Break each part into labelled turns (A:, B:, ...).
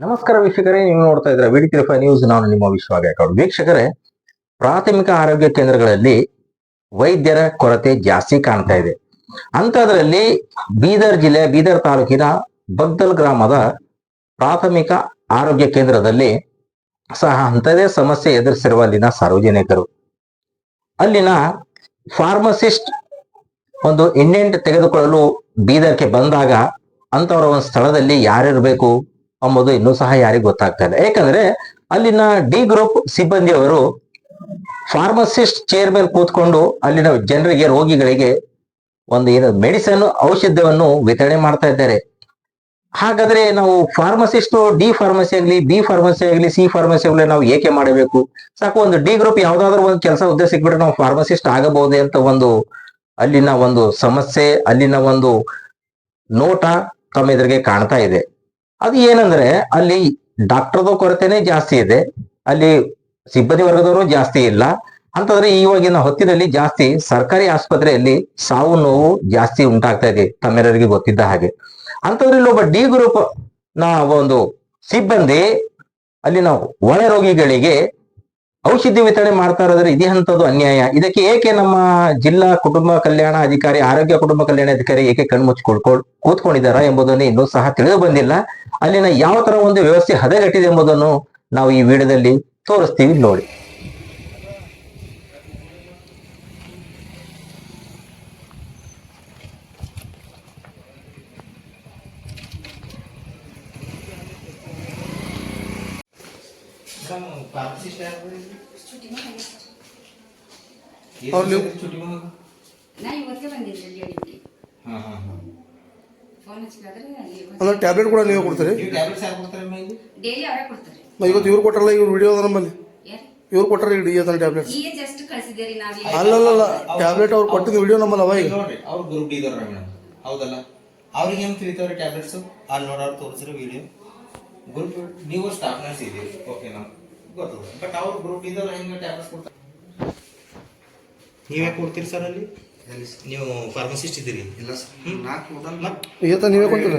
A: ನಮಸ್ಕಾರ ವೀಕ್ಷಕರೇ, ನೀವು ನೋಡ್ತಾ ಇದ್ರ ವಿಡಿ35 ನ್ಯೂಸ್. ನಾನು ನಿಮ್ಮ ವಿಶ್ವ ಗಾಯಕವಾಡ್. ವೀಕ್ಷಕರೇ, ಪ್ರಾಥಮಿಕ ಆರೋಗ್ಯ ಕೇಂದ್ರಗಳಲ್ಲಿ ವೈದ್ಯರ ಕೊರತೆ ಜಾಸ್ತಿ ಕಾಣ್ತಾ ಇದೆ. ಅಂತದ್ರಲ್ಲಿ ಬೀದರ್ ಜಿಲ್ಲೆ ಬೀದರ್ ತಾಲೂಕಿನ ಬಗ್ದಲ್ ಗ್ರಾಮದ ಪ್ರಾಥಮಿಕ ಆರೋಗ್ಯ ಕೇಂದ್ರದಲ್ಲಿ ಸಹ ಅಂತದೇ ಸಮಸ್ಯೆ ಎದುರಿಸಿರುವ ಅಲ್ಲಿನ ಸಾರ್ವಜನಿಕರು. ಅಲ್ಲಿನ ಫಾರ್ಮಸಿಸ್ಟ್ ಒಂದು ಇಂಡೆಂಟ್ ತೆಗೆದುಕೊಳ್ಳಲು ಬೀದರ್ಗೆ ಬಂದಾಗ ಅಂತವರ ಒಂದು ಸ್ಥಳದಲ್ಲಿ ಯಾರಿರ್ಬೇಕು ಎಂಬುದು ಇನ್ನೂ ಸಹ ಯಾರಿಗೂ ಗೊತ್ತಾಗ್ತಾ ಇಲ್ಲ. ಯಾಕಂದ್ರೆ ಅಲ್ಲಿನ ಡಿ ಗ್ರೂಪ್ ಸಿಬ್ಬಂದಿಯವರು ಫಾರ್ಮಸಿಸ್ಟ್ ಚೇರ್ ಮೇಲೆ ಕೂತ್ಕೊಂಡು ಅಲ್ಲಿನ ಜನರಿಗೆ, ರೋಗಿಗಳಿಗೆ ಒಂದು ಏನು ಮೆಡಿಸನ್ ಔಷಧವನ್ನು ವಿತರಣೆ ಮಾಡ್ತಾ ಇದ್ದಾರೆ. ಹಾಗಾದ್ರೆ ನಾವು ಫಾರ್ಮಸಿಸ್ಟ್ ಡಿ ಫಾರ್ಮಸಿ ಆಗಲಿ, ಬಿ ಫಾರ್ಮಸಿ ಆಗಲಿ, ಸಿ ಫಾರ್ಮಸಿ ಆಗಲಿ ನಾವು ಏಕೆ ಮಾಡಬೇಕು? ಸಾಕು ಒಂದು ಡಿ ಗ್ರೂಪ್ ಯಾವ್ದಾದ್ರು ಒಂದು ಕೆಲಸ ಹುದ್ದೆ ಸಿಕ್ಬಿಟ್ರೆ ನಾವು ಫಾರ್ಮಸಿಸ್ಟ್ ಆಗಬಹುದೇ ಅಂತ ಒಂದು ಅಲ್ಲಿನ ಒಂದು ಸಮಸ್ಯೆ, ಅಲ್ಲಿನ ಒಂದು ನೋಟ ತಮ್ಮ ಎದುರಿಗೆ ಕಾಣ್ತಾ ಇದೆ. ಅದು ಏನಂದ್ರೆ ಅಲ್ಲಿ ಡಾಕ್ಟರ್ದ ಕೊರತೆನೇ ಜಾಸ್ತಿ ಇದೆ, ಅಲ್ಲಿ ಸಿಬ್ಬಂದಿ ವರ್ಗದವರು ಜಾಸ್ತಿ ಇಲ್ಲ. ಅಂತಂದ್ರೆ ಇವಾಗಿನ ಹೊತ್ತಿನಲ್ಲಿ ಜಾಸ್ತಿ ಸರ್ಕಾರಿ ಆಸ್ಪತ್ರೆಯಲ್ಲಿ ಸಾವು ನೋವು ಜಾಸ್ತಿ ಉಂಟಾಗ್ತಾ ಇದೆ, ತಮ್ಮೆಲ್ಲರಿಗೆ ಗೊತ್ತಿದ್ದ ಹಾಗೆ. ಅಂತದ್ರಲ್ಲಿ ಒಬ್ಬ ಡಿ ಗ್ರೂಪ್ ನ ಒಂದು ಸಿಬ್ಬಂದಿ ಅಲ್ಲಿನ ಒಳ ರೋಗಿಗಳಿಗೆ ಔಷಧಿ ವಿತರಣೆ ಮಾಡ್ತಾ ಇರೋದ್ರೆ ಇದೇಂತದ್ದು ಅನ್ಯಾಯ. ಇದಕ್ಕೆ ಏಕೆ ನಮ್ಮ ಜಿಲ್ಲಾ ಕುಟುಂಬ ಕಲ್ಯಾಣ ಅಧಿಕಾರಿ, ಆರೋಗ್ಯ ಕುಟುಂಬ ಕಲ್ಯಾಣ ಅಧಿಕಾರಿ ಏಕೆ ಕೂತ್ಕೊಂಡಿದ್ದಾರಾ ಎಂಬುದನ್ನು ಇನ್ನೂ ಸಹ ತಿಳಿದು ಬಂದಿಲ್ಲ. ಅಲ್ಲಿನ ಯಾವ ತರ ಒಂದು ವ್ಯವಸ್ಥೆ ಹದಗೆಟ್ಟಿದೆ ಎಂಬುದನ್ನು ನಾವು ಈ ವಿಡಿಯೋದಲ್ಲಿ ತೋರಿಸ್ತೀವಿ, ನೋಡಿ.
B: ಅಂದ್ರೆ ಟ್ಯಾಬ್ಲೆಟ್ ಕೂಡ ನೀವೇ ಕೊಡ್ತೀರಿ? ಇವತ್ತು ಇವ್ರು ಕೊಟ್ಟರಲ್ಲ, ಇವ್ರು ವಿಡಿಯೋ ಅದ ನಮ್ಮಲ್ಲಿ. ಇವ್ರು ಕೊಟ್ಟರೆ ಡಿ ಅದನ್ನ ಟ್ಯಾಬ್ಲೆಟ್. ಅಲ್ಲಲ್ಲ, ಟ್ಯಾಬ್ಲೆಟ್ ಅವ್ರು ಕೊಟ್ಟಿದ್ದು ವಿಡಿಯೋ ನಮ್ಮಲ್ಲ ಅವ. ಈಗ
C: ಅವ್ರು ಗ್ರೂಪ್ ಡಿ ಇದಾರೆ ಮೇಡಮ್, ಹೌದಲ್ಲ? ಅವ್ರಿಗೆ ಹೆಂಗ್ ತಿಳಿತಾವ್ರಿ ಟ್ಯಾಬ್ಲೆಟ್ಸ್? ಅಲ್ಲಿ ನೋಡೋರು ತೋರಿಸಿರೋ ವಿಡಿಯೋ ಗ್ರೂಪ್ ನೀವು ಸ್ಟಾಫ್ ನರ್ಸ್ ಇದೀವಿ, ಓಕೆ ನಮ್ಗೆ ಗೊತ್ತದ. ಬಟ್ ಅವ್ರು ಗ್ರೂಪ್ ಇದ್ದವ್ರು ಹೆಂಗೆ ಟ್ಯಾಬ್ಲೆಟ್ಸ್ ಕೊಡ್ತಾರೆ? ನೀವೇ ಕೊಡ್ತೀರಿ ಸರ್ ಅಲ್ಲಿ? ನೀವು ಫಾರ್ಮಸಿಸ್ಟ್ ಇದ್ದೀರಿ? ಇಲ್ಲ ಸರ್,
B: ನೀವೇ ಕೊಡ್ತೀರ?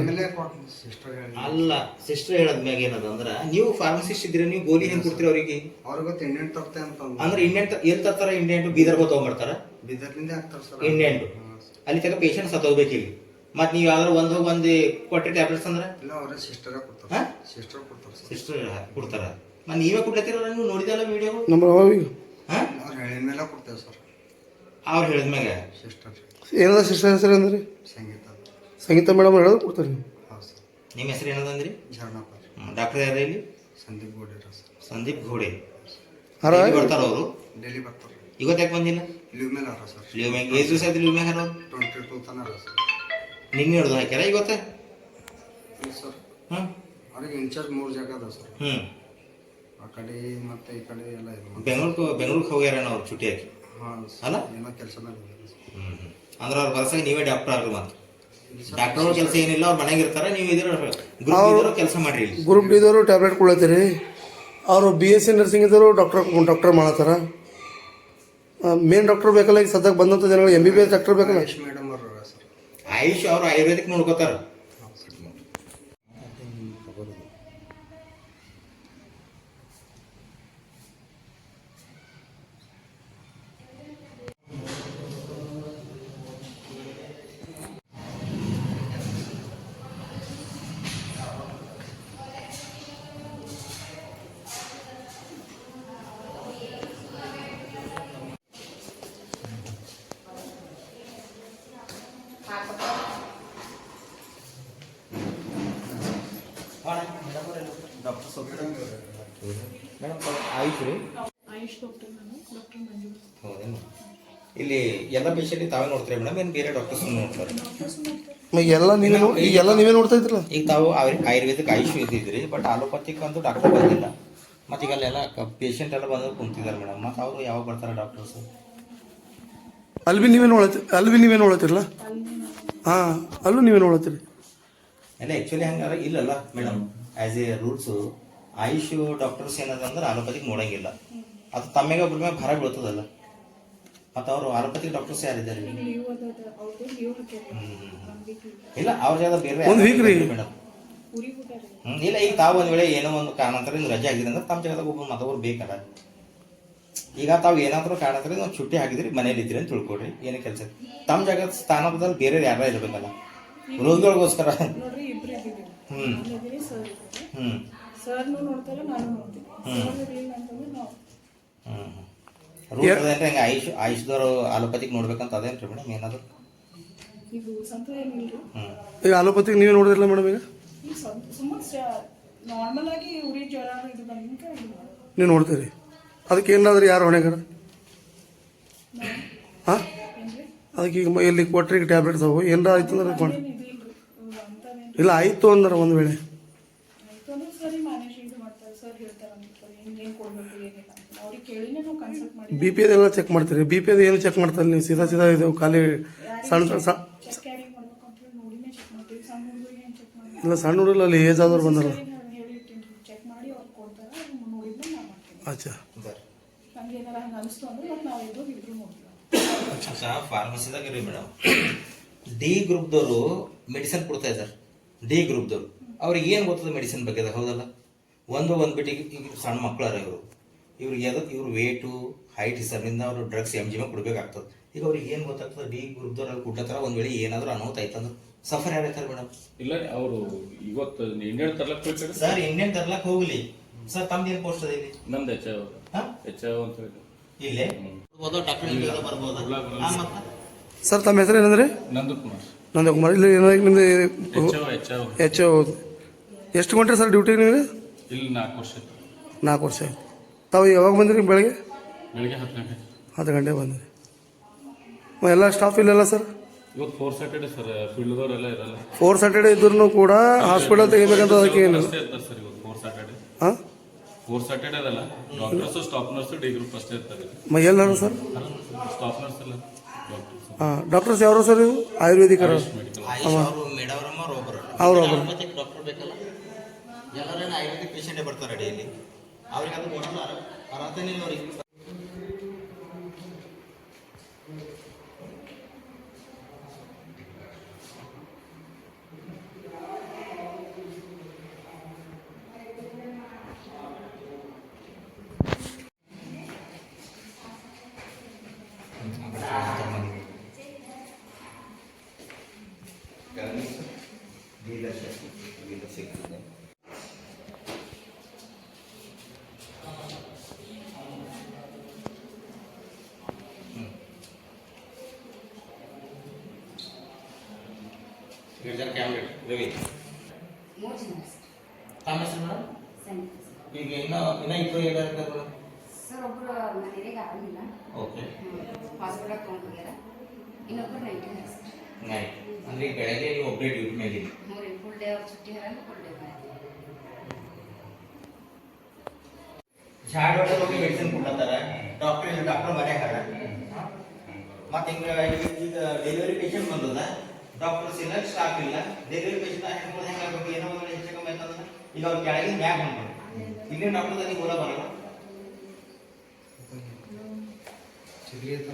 C: ಅಲ್ಲ, ಸಿಸ್ಟರ್ ಹೇಳದ್ಮ್ಯಾಗ ಏನದ ಅಂದ್ರ ನೀವು ಫಾರ್ಮಸಿಸ್ಟ್ ಇದ್ದೀರಿ, ನೀವು ಗೋಲಿ ಹೆಂಗ್ ಕೊಡ್ತೀರಿ ಅವರಿಗೆ?
D: ಅವ್ರಿಗೆ ಇಂಡೆಂಟ್ ತರ್ತೆ ಅಂತ
C: ಅಂದ್ರೆ ಇಂಡೆಂಟ್ ಎಲ್ಲಿ ತರ್ತಾರ? ಇಂಡೆಂಟ್ ಬೀದರ್ಗೆ ತಗೊಂಡ್ಬರ್ತಾರ,
D: ಬೀದರ್ನಿಂದ ಹಾಕ್ತಾರ ಸರ್
C: ಇಂಡೆಂಟ್. ಅಲ್ಲಿ ತನಕ ಪೇಷಂಟ್ ಸತ್ತೋಗ್ಬೇಕು ಇಲ್ಲಿ. ಮತ್ ನೀವ್ ಯಾವ್ದಾರು ಒಂದು ಕೊಟ್ಟೆ ಟ್ಯಾಬ್ಲೆಟ್ಸ್ ಅಂದ್ರೆ
D: ಇಲ್ಲ, ಅವರೇ ಸಿಸ್ಟರ್ ಕೊಡ್ತಾರ. ಸಿಸ್ಟರ್ ಕೊಡ್ತಾರ,
C: ಸಿಸ್ಟರ್ ಕೊಡ್ತಾರ. ಮತ್ ನೀವೇ ಕೊಡ್ಲತ್ತೀರಲ್ಲ, ನೀವು ನೋಡಿದಲ್ಲ ವಿಡಿಯೋ?
B: ನಮ್ಮ
D: ಅವ್ರು ಹೇಳಿದ ಮೇಲೆ ಕೊಡ್ತೇವೆ ಸರ್.
C: ಅವ್ರು ಹೇಳಿದ್ಮ್ಯಾಗ
D: ಸಿಸ್ಟರ್
B: ಏನದ ಸಿಸ್ಟರ್ ಹೆಸರು ಅಂದ್ರೆ?
D: ಸಂಗೀತ.
B: ಸಂಗೀತ ಮೇಡಮ್ ಹೇಳೋದು ಕೊಡ್ತಾರೆ.
D: ಹೌದು ಸರ್.
C: ನಿಮ್ಮ ಹೆಸರು ಏನದಂದ್ರಿ?
D: ಝರ್ಣಾಪುರ.
C: ಡಾಕ್ಟರ್ ಯಾರ ಇಲ್ಲಿ?
D: ಸಂದೀಪ್ ಗೋಡೆ ಸರ್.
C: ಸಂದೀಪ್ ಘೋಡೆ ಬರ್ತಾರ ಅವರು?
D: ಡೈಲಿ ಬರ್ತಾರೆ.
C: ಇವತ್ತು ಯಾಕೆ ಬಂದಿಲ್ಲ?
D: ಲೀವ್ ಮೇಲೆ ಅರ ಸರ್.
C: ಲೀವ್ ಮ್ಯಾಗ ಎಷ್ಟು ದಿವಸ ಆಯ್ತು? ಲೀವ್ ಮ್ಯಾಗ
D: 22 ತನ ಅರ ಸರ್.
C: ನಿನ್ನೆ ಹಿಡ್ದು ಹಾಕ್ಯಾರ ಇವತ್ತ?
D: ಸರ್
C: ಹ್ಮ್,
D: ಅವ್ರಿಗೆ ಇನ್ಚಾರ್ಜ್ 3 ಜಾಗ ಅದ ಸರ್. ಆ ಕಡೆ ಮತ್ತೆ ಈ ಕಡೆ ಎಲ್ಲ ಇದೆ.
C: ಬೆಂಗಳೂರಿಗೆ ಹೋಗ್ಯಾರ ಅವ್ರು ಚುಟ್ಟಿ ಹಾಕಿ? ಅಲ್ಲ,
D: ಏನೋ ಕೆಲಸ ಮೇಲೆ
C: ಅಂದ್ರೆ ಅವ್ರ ಬರಸಾಗ ನೀವೇ ಡಾಕ್ಟರ್ ಆಗ್ರಿ. ಮತ್ತೆ ಡಾಕ್ಟರ್ ಕೆಲಸ ಏನಿಲ್ಲ, ಅವ್ರ ಮನೆಗೆ ಇರ್ತಾರ, ನೀವು ಇದ್ರ ಕೆಲಸ ಮಾಡ್ರಿ.
B: ಗ್ರೂಪ್ ಡಿದವರು ಟ್ಯಾಬ್ಲೆಟ್ ಕೊಡ್ಲತ್ತೀರಿ, ಅವರು BSc ನರ್ಸಿಂಗ್ ಇದ್ದವರು ಡಾಕ್ಟರ್ ಮಾಡತ್ತಾರ. ಮೇನ್ ಡಾಕ್ಟರ್ ಬೇಕಲ್ಲ, ಈಗ ಸದ್ಯಕ್ಕೆ ಬಂದಂಥ ಜನಗಳು MBBS ಡಾಕ್ಟರ್ ಬೇಕಲ್ಲ.
D: ಮೇಡಮ್ ಅವರು ಸರ್.
C: ಆಯುಷ್ ಅವರು ಆಯುರ್ವೇದಿಕ್ ನೋಡ್ಕೋತಾರ. ಮೇಡಮ್ ಆಯುಷ್ ರೀ? ಹೌದೇನು? ಇಲ್ಲಿ ಎಲ್ಲ ಪೇಷಂಟ್ ತಾವೇ ನೋಡ್ತಾರೆ ಮೇಡಮ್, ಏನು ಬೇರೆ ಡಾಕ್ಟರ್ಸ್ ನೋಡ್ತಾರೆ?
B: ಎಲ್ಲ ನೀವೇ ನೋಡ್ತಾ ಇದ್ರಲ್ಲ.
C: ಈಗ ತಾವು ಆಯುರ್ವೇದಿಕ್ ಆಯುಷ್ ಇದ್ದಿದ್ರಿ, ಬಟ್ ಆಲೋಪತಿಕ್ ಅಂತೂ ಡಾಕ್ಟರ್ ಬಂದಿಲ್ಲ. ಮತ್ತು ಈಗ ಅಲ್ಲೆಲ್ಲ ಪೇಷಂಟ್ ಎಲ್ಲ ಬಂದು ಕುಂತಿದ್ದಾರೆ ಮೇಡಮ್. ಮತ್ತು ಅವರು ಯಾವಾಗ ಬರ್ತಾರೆ ಡಾಕ್ಟರ್ಸ್?
B: ಅಲ್ಲಿ ನೀವೇ ನೋಡತ್ತಿರಲ್ಲ. ಹಾಂ, ಅಲ್ಲೂ ನೀವೇ ನೋಡತ್ತೀರಿ
C: ಎಲ್ಲ. ಆ್ಯಕ್ಚುಲಿ ಹಂಗಾರ ಇಲ್ಲಲ್ಲ madam, as a rules Ayush doctors ಏನದಂದ್ರೆ ಆಲೋಪತಿಕ್ ನೋಡಂಗಿಲ್ಲ. ಅದು ತಮ್ಮಗೆ ಒಬ್ಬರ ಮೇಲೆ ಭಾರ ಬೀಳ್ತದಲ್ಲ. ಮತ್ತು ಅವರು ಆಲೋಪತಿಕ್ ಡಾಕ್ಟರ್ಸ್ ಯಾರಿದ್ದಾರೆ? ಇಲ್ಲ, ಅವ್ರ ಜಾಗ ಬೇರೆ
B: ಒಂದು ವೀಕ್ ರೀ
C: ಮೇಡಮ್. ಇಲ್ಲ ಈಗ ತಾವು ಒಂದ್ ವೇಳೆ ಏನೋ ಒಂದು ಕಾರಣಾಂತರ ರಜೆ ಆಗಿದೆ ಅಂದ್ರೆ ತಮ್ಮ ಜಾಗದಾಗ ಒಬ್ಬ ಮತ್ತೊಬ್ರು ಬೇಕಲ್ಲ. ಈಗ ತಾವು ಏನಾದರೂ ಕಾರಣಾಂತರ ಒಂದು छुट्टी ಹಾಕಿದ್ರಿ ಮನೇಲಿ ಇದ್ರಿ ಅಂತ ತಿಳ್ಕೊಡ್ರಿ, ಏನೇ ಕೆಲಸ ತಮ್ಮ ಜಾಗ ಸ್ಥಾನದಲ್ಲಿ ಬೇರೆ ಯಾರ ಇರ್ಬೇಕಲ್ಲ ರೋಗಿಗಳಿಗೋಸ್ಕರ.
E: ನೋಡ್ರಿ ಇಬ್ರು ಇದ್ದೀವಿ.
C: ಹ್ಮ್.
E: ನಾನಿದ್ದೀನಿ, ಸರ್ ಇದ್ದಾರೆ.
C: ಹ್ಮ್
E: ಸರ್ನು ನೋಡ್ತಾರೆ, ನಾನು ನೋಡ್ತೀನಿ. ಸರ್ ಇರ್ಲಿಲ್ಲ ಅಂತಂದ್ರೆ ನಾವು
C: ರೂಟ್ ಅದೇನ್ರಿ ಹಂಗೆ ಆಯುಷ್ದವ್ರು ಆಲೋಪತಿಗೆ ನೋಡ್ಬೇಕಂತ ಅದೇನ್ರಿ ಮೇಡಮ್ ಏನಾದ್ರು?
E: ಇದು ಸಂತ ಏನಿಲ್ರಿ.
B: ಈಗ ಅಲೋಪತಿಗೆ ನೀವೇ ನೋಡಿದ್ರಲ್ಲ ಮೇಡಮ್? ಈಗ
E: ಈಗ ಸುಮ್ಮನೆ ನಾರ್ಮಲ್ ಆಗಿ ಉರಿ ಜ್ವರ ಇದು ಬಂದ
B: ನೀವು ನೋಡ್ತೀರಿ, ಅದಕ್ಕೆ ಏನಾದ್ರೂ ಯಾರು ಹೊಣೆಗಾರ? ಹಾಂ,
E: ಏನ್ರಿ
B: ಅದಕ್ಕೆ ಈಗ ಎಲ್ಲಿ ಕೊಟ್ರಿ ಟ್ಯಾಬ್ಲೆಟ್ಸ್ ಅವು ಏನಾರ ಆಯ್ತು ಅಂದ್ರೆ
E: ಇದಿಲ್ರಿ ಅಂತವೇನ್ರಿ.
B: ಇಲ್ಲ ಆಯಿತು ಅಂದ್ರೆ ಒಂದು ವೇಳೆ
E: ಆಯ್ತು ಅಂದ್ರೆ ಸರಿ ಮ್ಯಾನೇಜ್ ಇದು ಮಾಡ್ತಾರೆ, ಸರ್ ಹೇಳ್ತಾರೆ ಅಂತಾರೆ ಹಿಂಗೇನು ಕೊಡ್ಬೇಕು ಏನಿಲ್ಲ ಅಂತ ಅವ್ರಿಗೆ ಕೇಳಿನೇ ನಾವು ಕನ್ಸಲ್ಟ್ ಮಾಡಿ
B: ಬಿ ಪಿ ಅದೆಲ್ಲ ಚೆಕ್ ಮಾಡ್ತೀರಿ? ಬಿ ಪಿ ಅದು ಏನು ಚೆಕ್ ಮಾಡ್ತಾರೆ ನೀವು? ಸೀದಾ ಇದು ಖಾಲಿ ಸಣ್ಣ
E: ಚೆಕ್ ಕ್ಯಾರಿಂಗ್ ಮಾಡ್ಬೇಕು ಅಂತ ಹೇಳಿ ನೋಡಿನೇ ಚೆಕ್ ಮಾಡ್ತೀವಿ. ಸಣ್ಣ ಹುಡುಗರಿಗೆ ಏನು ಚೆಕ್ ಮಾಡಿ
B: ಇಲ್ಲ, ಸಣ್ಣ ಹುಡುಗರು ಅಲ್ಲಿ ಏಜ್ ಆದವ್ರು ಬಂದಾರ.
E: ಹೇಳಿರ್ತೀನಿ, ಚೆಕ್ ಮಾಡಿ ಅವ್ರು ಕೊಡ್ತಾರೆ, ನೋಡಿದ್ಮೇಲೆ ನಾವು ಮಾಡ್ತೀವಿ.
B: ಅಚ್ಚಾ,
E: ಹಂಗೆ ಏನಾರ ಹಂಗೆ ಅನಿಸ್ತು ಅಂದ್ರೆ ಮತ್ತೆ ನಾವು ಇಬ್ಬರು ನೋಡ್ತೀವಿ.
C: ಫಾರ್ಮಸಿದಾಗ ರೀ ಮೇಡಮ್, ಡಿ ಗ್ರೂಪ್ದವರು ಮೆಡಿಸಿನ್ ಕೊಡ್ತಾ ಇದ್ದಾರೆ. ಡಿ ಗ್ರೂಪ್ದವ್ರು ಅವ್ರಿಗೆ ಏನು ಗೊತ್ತದ ಮೆಡಿಸಿನ್ ಬಗ್ಗೆ, ಹೌದಲ್ಲ? ಒಂದ್ಬಿಟ್ಟು ಈಗ ಸಣ್ಣ ಮಕ್ಕಳಾರ ಇವ್ರಿಗೆ ಇವ್ರ ವೇಟು ಹೈಟ್ ಹಿಸಾಬಿಂದ ಅವರು ಡ್ರಗ್ಸ್ MGM ಕೊಡ್ಬೇಕಾಗ್ತದೆ. ಈಗ ಅವ್ರಿಗೆ ಏನು ಗೊತ್ತಾಗ್ತದೆ? ಡಿ ಗ್ರೂಪ್ದವ್ರು ಅಲ್ಲಿ ಕೊಟ್ಟತ್ರ ಒಂದ್ ವೇಳೆ ಏನಾದರೂ ಅನಾಹುತ ಆಯ್ತಂದ್ರೆ ಸಫರ್ ಯಾರೈತಾರೆ ಮೇಡಮ್?
F: ಇಲ್ಲ ಅವರು ಇವತ್ತು ಇಂಡಿಯನ್ ತರ್ಲಕ್ ಹೋಗ್ತಾರೆ
C: ಸರ್. ಇಂಡಿಯನ್ ತರ್ಲಕ್ ಹೋಗ್ಲಿ ಸರ್, ತಮ್ದು ಏನು ಪೋಸ್ಟ್ ಅದ ಇಲ್ಲಿ?
F: ನಮ್ದು ಹೆಚ್ಚ ಅಂತ ಹೇಳಿ
C: ಇಲ್ಲೇ ಡಾಕ್ಟರ್ ಬರ್ಬೋದಾ?
B: ಸರ್ ತಮ್ಮ ಹೆಸರು ಏನಂದ್ರೆ?
F: ನಂದಕುಮಾರ್.
B: ನಂದಕುಮಾರ್. ಇಲ್ಲಿ ಏನಾಗಿ ನಿಮ್ದು
F: ಹೆಚ್ಚ
B: ಎಷ್ಟು ಗಂಟೆ ಸರ್ ಡ್ಯೂಟಿ ನಿಮಗೆ?
F: ಇಲ್ಲಿ 4 ವರ್ಷ
B: 4 ವರ್ಷ ಆಯ್ತು. ತಾವು ಯಾವಾಗ ಬಂದಿರಿ? ಬೆಳಗ್ಗೆ
F: ಬೆಳಿಗ್ಗೆ 10 ಗಂಟೆ
B: 10 ಗಂಟೆಗೆ ಬಂದಿರಿ. ಎಲ್ಲ ಸ್ಟಾಫ್ ಇಲ್ಲಲ್ಲ ಸರ್?
F: ಇವತ್ತು 4 ಸ್ಯಾಟರ್ಡೆ ಸರ್, ಫೀಲ್ಡ್ದವರೆಲ್ಲ ಇರಲ್ಲ.
B: 4 ಸ್ಯಾಟರ್ಡೆ ಇದ್ರೂ ಕೂಡ ಹಾಸ್ಪಿಟಲ್ ತೆಗಿಬೇಕಂತ ಅದಕ್ಕೆ ಏನು?
F: ಅಷ್ಟೇ ಇರ್ತಾರೆ ಸರ್ ಇವತ್ತು 4 ಸ್ಯಾಟರ್ಡೆ.
B: ಹಾಂ,
F: 4 ಸ್ಯಾಟರ್ಡೆ ಅದಲ್ಲ, doctors staff nurse D group ಅಷ್ಟೇ ಇರ್ತಾರೆ.
B: ಎಲ್ಲರೂ ಸರ್?
F: ಸ್ಟಾಫ್ ನರ್ಸ್ ಎಲ್ಲ ಡಾಕ್ಟರ್ಸ್.
B: ಹಾಂ, ಡಾಕ್ಟರ್ಸ್ ಯಾರು ಸರ್? ಇವು ಆಯುರ್ವೇದಿಕ್
F: ಮೆಡಿಕಲ್
B: ಅವರು
C: ಡಾಕ್ಟರ್ ಬೇಕಲ್ಲ, ಎಲ್ಲರೇನು ಆಯುರ್ವೇದಿಕ್ ಪೇಷಂಟೇ ಬರ್ತಾರೆ ಡೈಲಿ. ಅವ್ರಿಗೆ ಅದು ಕೊಡಲ್ಲ, ಅರ್ಹತೆನೇ ಇಲ್ಲ ಅವ್ರಿಗೆ. ರವಿ ತಮ್ಮ ಹೆಸರು ಮೇಡಮ್? ಈಗ ಇನ್ನ ಇಬ್ಬರು ಹೇಳಿರ್ತಾರೆ
G: ಸರ್. ಒಬ್ಬರು ಮನೆಗೆ ಆಗಲಿಲ್ಲ,
C: ಓಕೆ.
G: ಹಾಸ್ಪಿಟಲ್ ತೊಗೊಂಡು ಹೋಗ್ಯಾರ. ಇನ್ನೊಬ್ಬರು ನೈಟ್ ಸರ್.
C: ನೈಟ್ ಅಂದ್ರೆ ಈಗ ಬೆಳಗ್ಗೆ ನೀವು ಒಬ್ಬರೇ ಡ್ಯೂಟಿ ಮೇಲೆ ಇದ್ದೀವಿ.
G: ಫುಲ್ ಡೇ ಅವ್ರು छुट्टी ಹರಲ್ಲ, ಫುಲ್ ಡೇ
C: ಝಾಡ್ ಹೊಡೆದು ಹೋಗಿ ಮೆಡಿಸಿನ್ ಕೊಡ್ತಾರೆ ಡಾಕ್ಟರ್ ಮರ್ಯಾಕಾರ. ಮತ್ತೆ ಹಿಂಗೆ ಈಗ ಡೆಲಿವರಿ ಪೇಷಂಟ್ ಬಂದದ, ಡಾಕ್ಟರ್ಸ್ ಇಲ್ಲ, ಸ್ಟಾಫ್ ಇಲ್ಲ. ಡೆಲಿವರಿ ಪೇಷಂಟ್ ಹೆಂಗೆ ಹೆಂಗಾಗಬೇಕು? ಏನೋ ಒಂದು ಹೆಚ್ಚು ಕಮ್ಮಿ ಅಂತಂದ್ರೆ ಈಗ ಅವ್ರು ಕೆಳಗಿನ ಮ್ಯಾಗ್ ಬಂದ್ಬಿಡು. ಇಲ್ಲಿನ ಡಾಕ್ಟರ್ ನೀವು ಬರಲ್ಲ.
D: ಚಿಗ್ಲಿ ಅಂತ